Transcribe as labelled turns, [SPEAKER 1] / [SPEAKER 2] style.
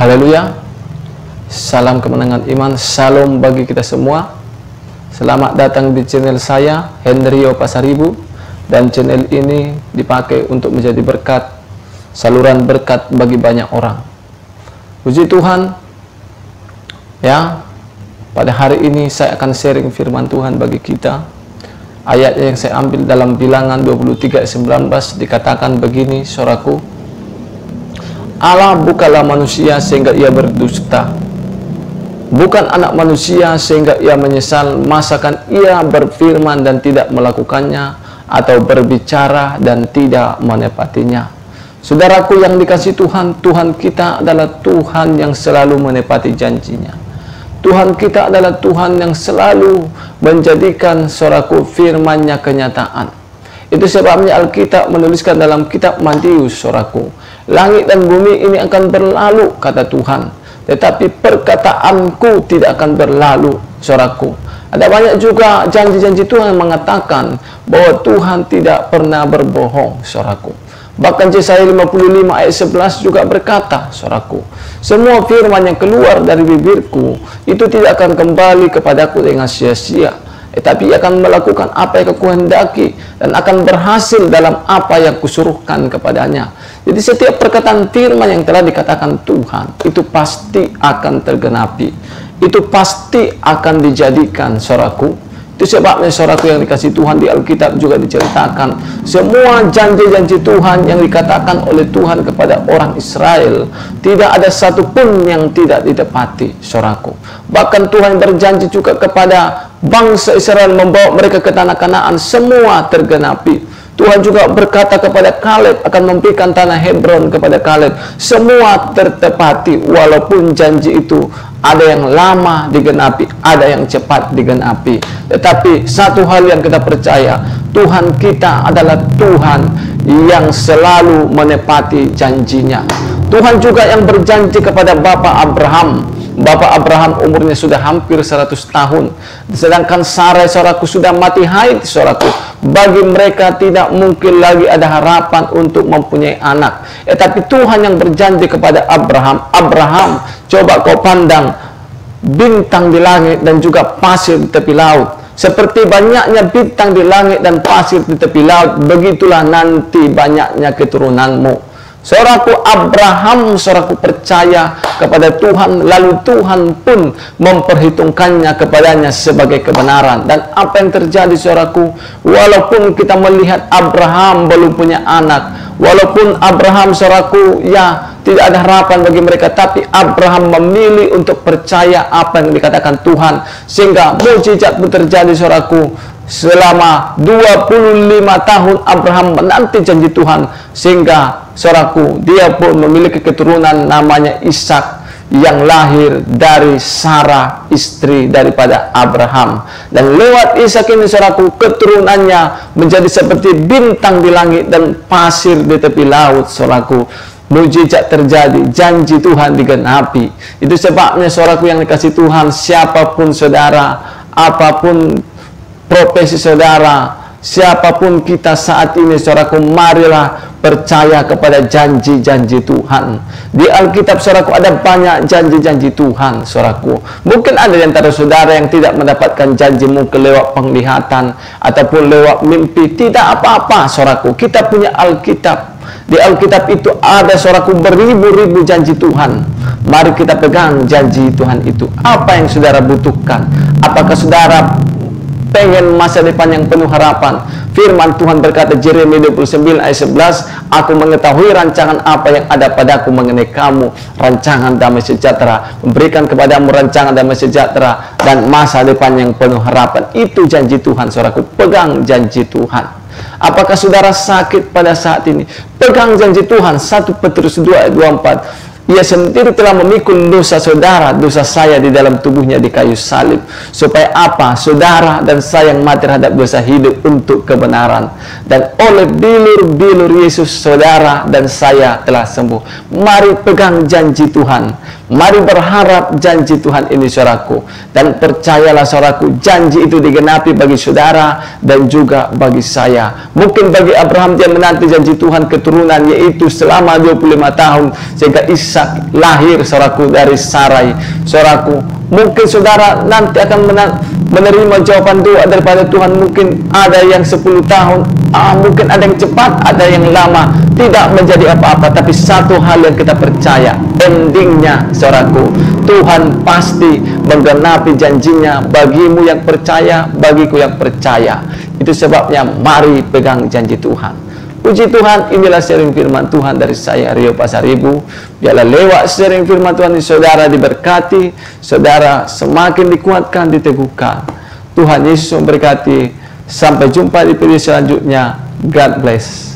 [SPEAKER 1] Haleluya. Salam kemenangan iman. Salam bagi kita semua. Selamat datang di channel saya, Hendrio Pasaribu. Dan channel ini dipakai untuk menjadi berkat, saluran berkat bagi banyak orang. Puji Tuhan. Ya, pada hari ini saya akan sharing firman Tuhan bagi kita. Ayat yang saya ambil dalam Bilangan 23:19 dikatakan begini, saudaraku. Allah bukanlah manusia sehingga ia berdusta, bukan anak manusia sehingga ia menyesal, masakan ia berfirman dan tidak melakukannya, atau berbicara dan tidak menepatinya. Saudaraku yang dikasihi Tuhan, Tuhan kita adalah Tuhan yang selalu menepati janjinya. Tuhan kita adalah Tuhan yang selalu menjadikan saudaraku firman-Nya kenyataan. Itu sebabnya Alkitab menuliskan dalam kitab Matius, saudaraku, langit dan bumi ini akan berlalu, kata Tuhan, tetapi perkataanku tidak akan berlalu, saudaraku. Ada banyak juga janji-janji Tuhan yang mengatakan bahwa Tuhan tidak pernah berbohong, saudaraku. Bahkan Yesaya 55 ayat 11 juga berkata, saudaraku, semua firman yang keluar dari bibirku itu tidak akan kembali kepadaku dengan sia-sia, tetapi akan melakukan apa yang kuhendaki dan akan berhasil dalam apa yang kusuruhkan kepadanya. Jadi setiap perkataan firman yang telah dikatakan Tuhan itu pasti akan tergenapi. Itu pasti akan dijadikan, saudaraku. Itu sebabnya, saudaraku yang dikasihi Tuhan, di Alkitab juga diceritakan semua janji-janji Tuhan yang dikatakan oleh Tuhan kepada orang Israel, tidak ada satupun yang tidak ditepati, saudaraku. Bahkan Tuhan berjanji juga kepada bangsa Israel membawa mereka ke tanah Kanaan, semua tergenapi. Tuhan juga berkata kepada Kaleb akan memberikan tanah Hebron kepada Kaleb. Semua tertepati, walaupun janji itu ada yang lama digenapi, ada yang cepat digenapi. Tetapi satu hal yang kita percaya, Tuhan kita adalah Tuhan yang selalu menepati janjinya. Tuhan juga yang berjanji kepada Bapak Abraham. Bapak Abraham umurnya sudah hampir 100 tahun. Sedangkan Sarai, saudaraku, sudah mati haid, saudaraku. Bagi mereka tidak mungkin lagi ada harapan untuk mempunyai anak. Tapi Tuhan yang berjanji kepada Abraham, Abraham, coba kau pandang bintang di langit dan juga pasir di tepi laut. Seperti banyaknya bintang di langit dan pasir di tepi laut, begitulah nanti banyaknya keturunanmu. Saudaraku, Abraham, saudaraku, percaya kepada Tuhan, lalu Tuhan pun memperhitungkannya kepadanya sebagai kebenaran. Dan apa yang terjadi, saudaraku, walaupun kita melihat Abraham belum punya anak, walaupun Abraham, saudaraku, ya tidak ada harapan bagi mereka, tapi Abraham memilih untuk percaya apa yang dikatakan Tuhan, sehingga mukjizat pun terjadi, saudaraku. Selama 25 tahun Abraham menanti janji Tuhan, sehingga saudaraku, dia pun memiliki keturunan namanya Ishak yang lahir dari Sarah, istri daripada Abraham. Dan lewat Ishak ini, saudaraku, keturunannya menjadi seperti bintang di langit dan pasir di tepi laut, saudaraku. Mujizat terjadi, janji Tuhan digenapi. Itu sebabnya, saudaraku yang dikasihi Tuhan, siapapun saudara, apapun profesi saudara, siapapun kita saat ini, saudaraku, marilah percaya kepada janji-janji Tuhan. Di Alkitab, saudaraku, ada banyak janji-janji Tuhan, saudaraku. Mungkin ada di antara saudara yang tidak mendapatkan janji, mungkin lewat penglihatan ataupun lewat mimpi. Tidak apa-apa, saudaraku. Kita punya Alkitab. Di Alkitab itu ada, saudaraku, beribu-ribu janji Tuhan. Mari kita pegang janji Tuhan itu. Apa yang saudara butuhkan? Apakah saudara pengen masa depan yang penuh harapan? Firman Tuhan berkata, Yeremia 29 ayat 11, aku mengetahui rancangan apa yang ada padaku mengenai kamu, rancangan damai sejahtera, memberikan kepadamu rancangan damai sejahtera dan masa depan yang penuh harapan. Itu janji Tuhan, saudaraku. Pegang janji Tuhan. Apakah saudara sakit pada saat ini? Pegang janji Tuhan. 1 Petrus 2 ayat 24, ia sendiri telah memikul dosa saudara, dosa saya di dalam tubuhnya di kayu salib. Supaya apa? Saudara dan saya yang mati terhadap dosa hidup untuk kebenaran. Dan oleh bilur-bilur Yesus, saudara dan saya telah sembuh. Mari pegang janji Tuhan. Mari berharap janji Tuhan ini, saudaraku, dan percayalah saudaraku, janji itu digenapi bagi saudara dan juga bagi saya. Mungkin bagi Abraham dia menanti janji Tuhan keturunan, yaitu selama 25 tahun sehingga Ishak lahir, saudaraku, dari Sarai. Saudaraku, mungkin saudara nanti akan menerima jawaban doa daripada Tuhan. Mungkin ada yang 10 tahun, mungkin ada yang cepat, ada yang lama, tidak menjadi apa-apa. Tapi satu hal yang kita percaya, endingnya, saudaraku, Tuhan pasti menggenapi janjinya bagimu yang percaya, bagiku yang percaya. Itu sebabnya mari pegang janji Tuhan. Puji Tuhan, inilah sharing firman Tuhan dari saya, Rio Pasaribu. Biarlah lewat sharing firman Tuhan ini, saudara diberkati, saudara semakin dikuatkan, diteguhkan. Tuhan Yesus memberkati. Sampai jumpa di video selanjutnya. God bless.